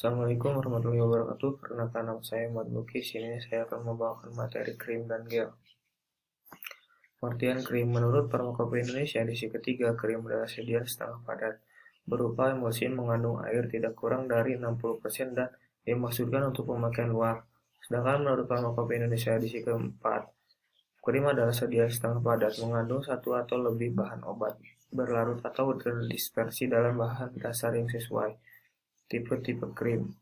Assalamualaikum warahmatullahi wabarakatuh. Perkenalkan nama saya Muhammad Lukis. Ini saya akan membawakan materi krim dan gel. Pengertian krim menurut Farmakopedia Indonesia edisi ketiga, krim adalah sedian setengah padat berupa emulsin mengandung air tidak kurang dari 60% dan dimaksudkan untuk pemakaian luar. Sedangkan menurut Farmakopedia Indonesia edisi keempat, krim adalah sedian setengah padat mengandung satu atau lebih bahan obat berlarut atau terdispersi dalam bahan dasar yang sesuai. Tipe-tipe krim.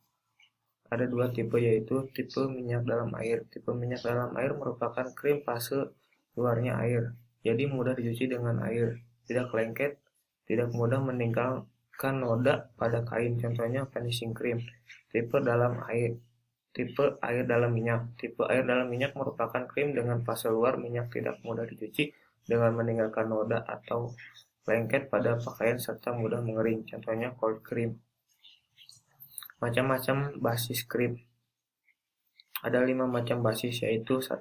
Ada dua tipe, yaitu tipe minyak dalam air. Tipe minyak dalam air merupakan krim fase luarnya air, jadi mudah dicuci dengan air, tidak lengket, tidak mudah meninggalkan noda pada kain. Contohnya finishing cream. Tipe dalam air. Tipe air dalam minyak. Tipe air dalam minyak merupakan krim dengan fase luar minyak tidak mudah dicuci dengan meninggalkan noda atau lengket pada pakaian serta mudah mengering. Contohnya cold cream. Macam-macam basis krim. Ada 5 macam basis, yaitu 1.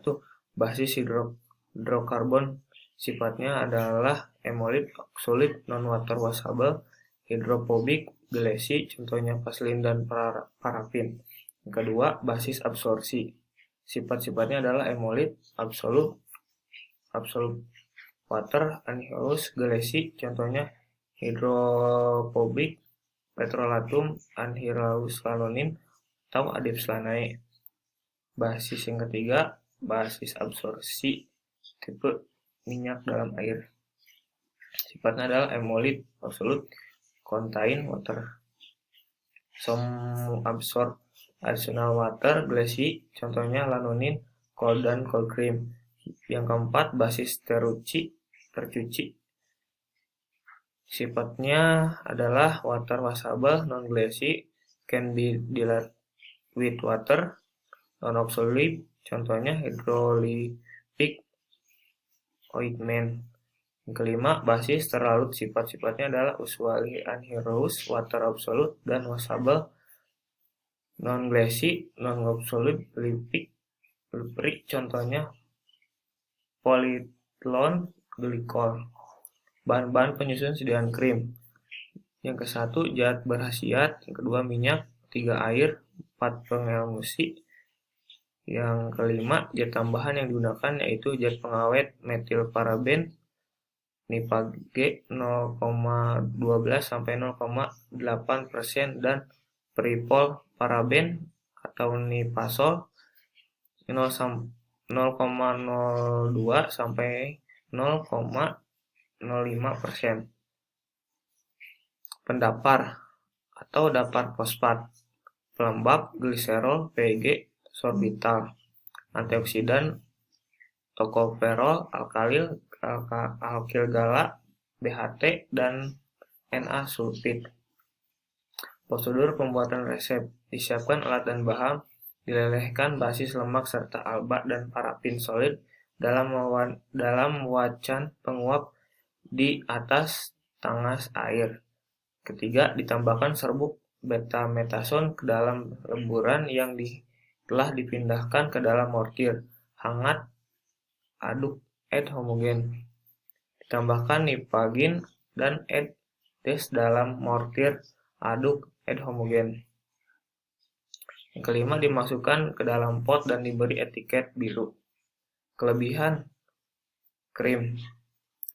Basis hidrokarbon. Sifatnya adalah emolid, oxolid, non-water washable, hidrophobic, glassy, contohnya vaselin dan parafin. Yang kedua, basis absorpsi. Sifat-sifatnya adalah emolid, absolute water, anhydrous, glassy, contohnya hidrophobic, petrolatum, anhydrous lanonin, atau adipslanae. Basis yang ketiga, basis absorpsi tipe minyak dalam air. Sifatnya adalah emolid, absolute, contain water. Some absorb additional water, glassy, contohnya lanonin, cold dan cold cream. Yang keempat, basis tercuci. Sifatnya adalah water washable, non-glassy, can be diluted with water, non-oxolate, contohnya hydrolytic ointment. Yang kelima, basis terlarut. Sifat-sifatnya adalah usually anhydrous, water absolute, dan washable, non-glassy, non-oxolate, lipid, contohnya polyethylene glycol. Bahan-bahan penyusun sediaan krim. Yang ke satu, zat berkhasiat. Yang kedua, minyak. 3, air. 4, pengemulsi. Yang kelima, zat tambahan yang digunakan yaitu zat pengawet metilparaben Nipag 0,12 sampai 0,8% dan peripol paraben atau Nipasol 0,02 sampai 0,05%. Pendapar atau dapar fosfat, pelembab, gliserol, PG, sorbital, antioksidan, tokoferol, alkil gala, BHT, dan Na-sulfit. Prosedur pembuatan resep. Disiapkan alat dan bahan, dilelehkan basis lemak serta alba dan parafin solid dalam wacan penguap di atas tangas air. Ketiga, ditambahkan serbuk betametason ke dalam lemburan yang telah dipindahkan ke dalam mortir. Hangat, aduk, add homogen. Ditambahkan nipagin dan add des dalam mortir, aduk, add homogen. Yang kelima, dimasukkan ke dalam pot dan diberi etiket biru. Kelebihan krim: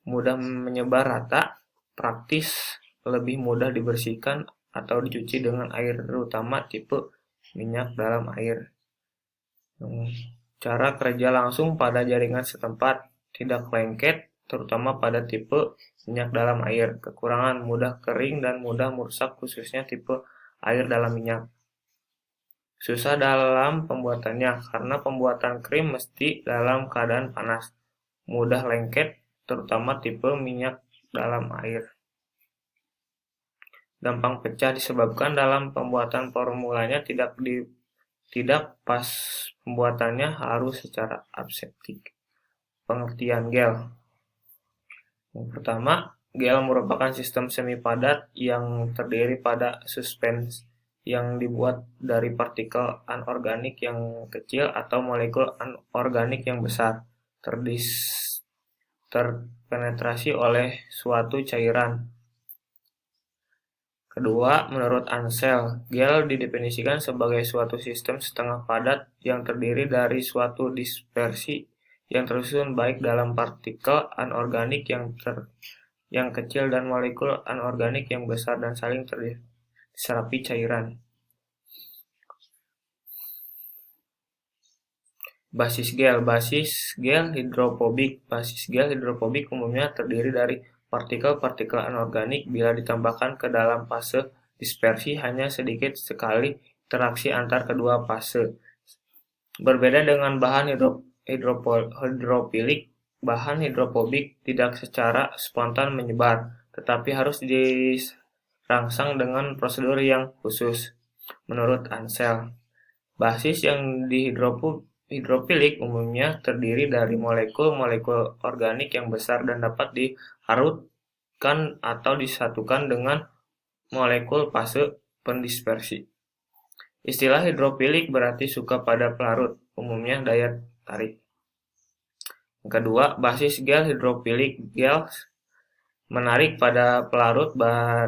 mudah menyebar rata, praktis, lebih mudah dibersihkan atau dicuci dengan air, terutama tipe minyak dalam air. Cara kerja langsung pada jaringan setempat, tidak lengket, terutama pada tipe minyak dalam air. Kekurangan: mudah kering dan mudah merusak, khususnya tipe air dalam minyak. Susah dalam pembuatannya, karena pembuatan krim mesti dalam keadaan panas. Mudah lengket, terutama tipe minyak dalam air. Gampang pecah disebabkan dalam pembuatan formulanya tidak pas pembuatannya harus secara aseptik. Pengertian gel. Yang pertama, gel merupakan sistem semi padat yang terdiri pada suspens yang dibuat dari partikel anorganik yang kecil atau molekul anorganik yang besar, terpenetrasi oleh suatu cairan. Kedua, menurut Ansel, gel didefinisikan sebagai suatu sistem setengah padat yang terdiri dari suatu dispersi yang tersusun baik dalam partikel anorganik yang kecil dan molekul anorganik yang besar dan saling terserapi cairan. Basis gel hidrofobik. Basis gel hidrofobik umumnya terdiri dari partikel-partikel anorganik. Bila ditambahkan ke dalam fase dispersi, hanya sedikit sekali interaksi antar kedua fase. Berbeda dengan bahan hidrofilik, bahan hidrofobik tidak secara spontan menyebar, tetapi harus dirangsang dengan prosedur yang khusus. Menurut Ansel, basis yang hidrofilik umumnya terdiri dari molekul-molekul organik yang besar dan dapat dilarutkan atau disatukan dengan molekul fase pendispersi. Istilah hidrofilik berarti suka pada pelarut, umumnya daya tarik. Yang kedua, basis gel hidrofilik. Gel menarik pada pelarut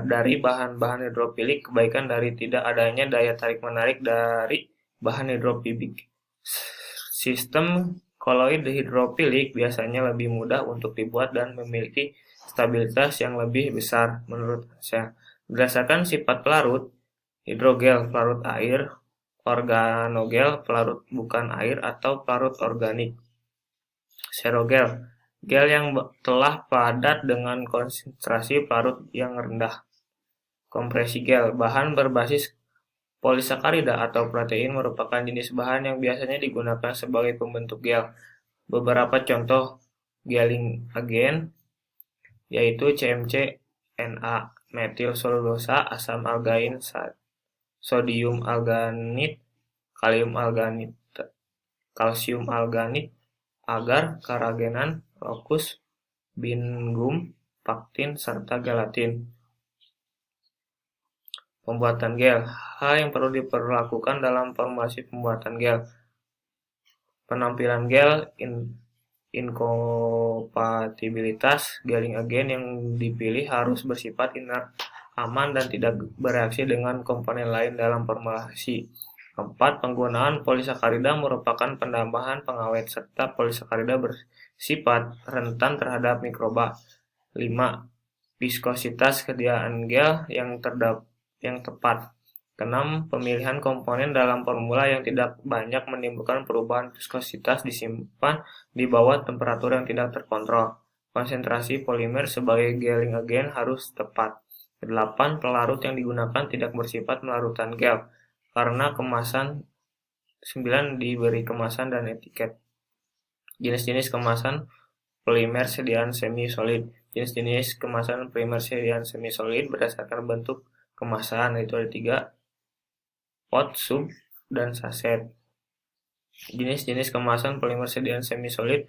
dari bahan-bahan hidrofilik kebaikan dari tidak adanya daya tarik menarik dari bahan hidrofilik. Sistem koloid hidrofilik biasanya lebih mudah untuk dibuat dan memiliki stabilitas yang lebih besar menurut saya. Berdasarkan sifat pelarut, hidrogel pelarut air, organogel pelarut bukan air atau pelarut organik. Serogel, gel yang telah padat dengan konsentrasi pelarut yang rendah. Kompresi gel, bahan berbasis polisakarida atau protein merupakan jenis bahan yang biasanya digunakan sebagai pembentuk gel. Beberapa contoh gelling agen yaitu CMC, Na, metil selulosa, asam algain, sodium alganit, kalium alganit, kalsium alganit, agar, karagenan, lokus, bingum, paktin, serta gelatin. Pembuatan gel. Hal yang perlu diperlakukan dalam formulasi pembuatan gel. Penampilan gel, inkompatibilitas, gelling agent yang dipilih harus bersifat inert, aman, dan tidak bereaksi dengan komponen lain dalam formulasi. 4. Penggunaan polisakarida merupakan penambahan pengawet serta polisakarida bersifat rentan terhadap mikroba. 5. Viskositas kesediaan gel yang tepat. 6. Pemilihan komponen dalam formula yang tidak banyak menimbulkan perubahan viskositas disimpan di bawah temperatur yang tidak terkontrol. Konsentrasi polimer sebagai gelling agent harus tepat. 8. Pelarut yang digunakan tidak bersifat melarutan gel karena kemasan. 9. Diberi kemasan dan etiket. Jenis-jenis kemasan polimer sediaan semi-solid. Jenis-jenis kemasan polimer sediaan semi-solid berdasarkan bentuk kemasan, itu ada 3, pot, sub, dan saset. Jenis-jenis kemasan polimer sediaan semi-solid.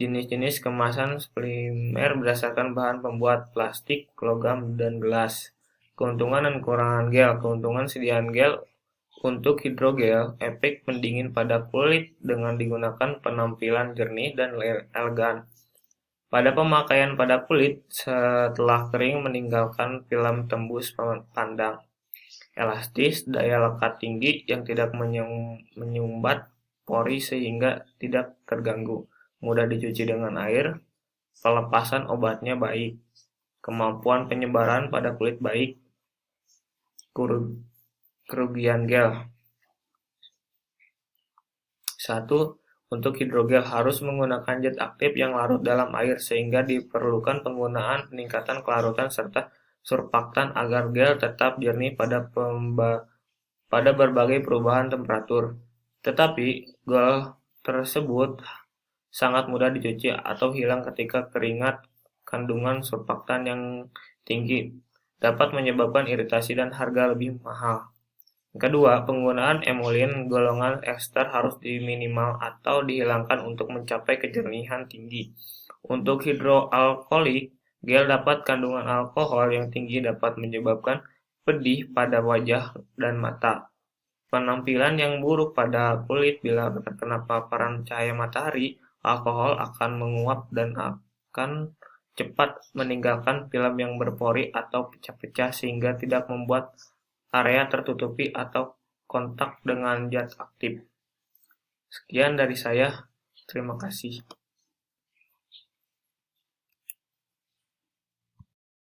Jenis-jenis kemasan polimer berdasarkan bahan pembuat plastik, logam, dan gelas. Keuntungan dan kekurangan gel. Keuntungan sediaan gel untuk hidrogel, efek pendingin pada kulit dengan digunakan penampilan jernih dan elegan. Pada pemakaian pada kulit, setelah kering meninggalkan film tembus pandang. Elastis, daya lekat tinggi yang tidak menyumbat pori sehingga tidak terganggu. Mudah dicuci dengan air. Pelepasan obatnya baik. Kemampuan penyebaran pada kulit baik. Kerugian gel. 1. Untuk hidrogel harus menggunakan zat aktif yang larut dalam air sehingga diperlukan penggunaan peningkatan kelarutan serta surfaktan agar gel tetap jernih pada berbagai perubahan temperatur. Tetapi gel tersebut sangat mudah dicuci atau hilang ketika keringat. Kandungan surfaktan yang tinggi dapat menyebabkan iritasi dan harga lebih mahal. Kedua, penggunaan emulien golongan ester harus diminimal atau dihilangkan untuk mencapai kejernihan tinggi. Untuk hidroalkoholik, gel dapat kandungan alkohol yang tinggi dapat menyebabkan pedih pada wajah dan mata. Penampilan yang buruk pada kulit bila terkena paparan cahaya matahari, alkohol akan menguap dan akan cepat meninggalkan film yang berpori atau pecah-pecah sehingga tidak membuat area tertutupi atau kontak dengan zat aktif. Sekian dari saya. Terima kasih.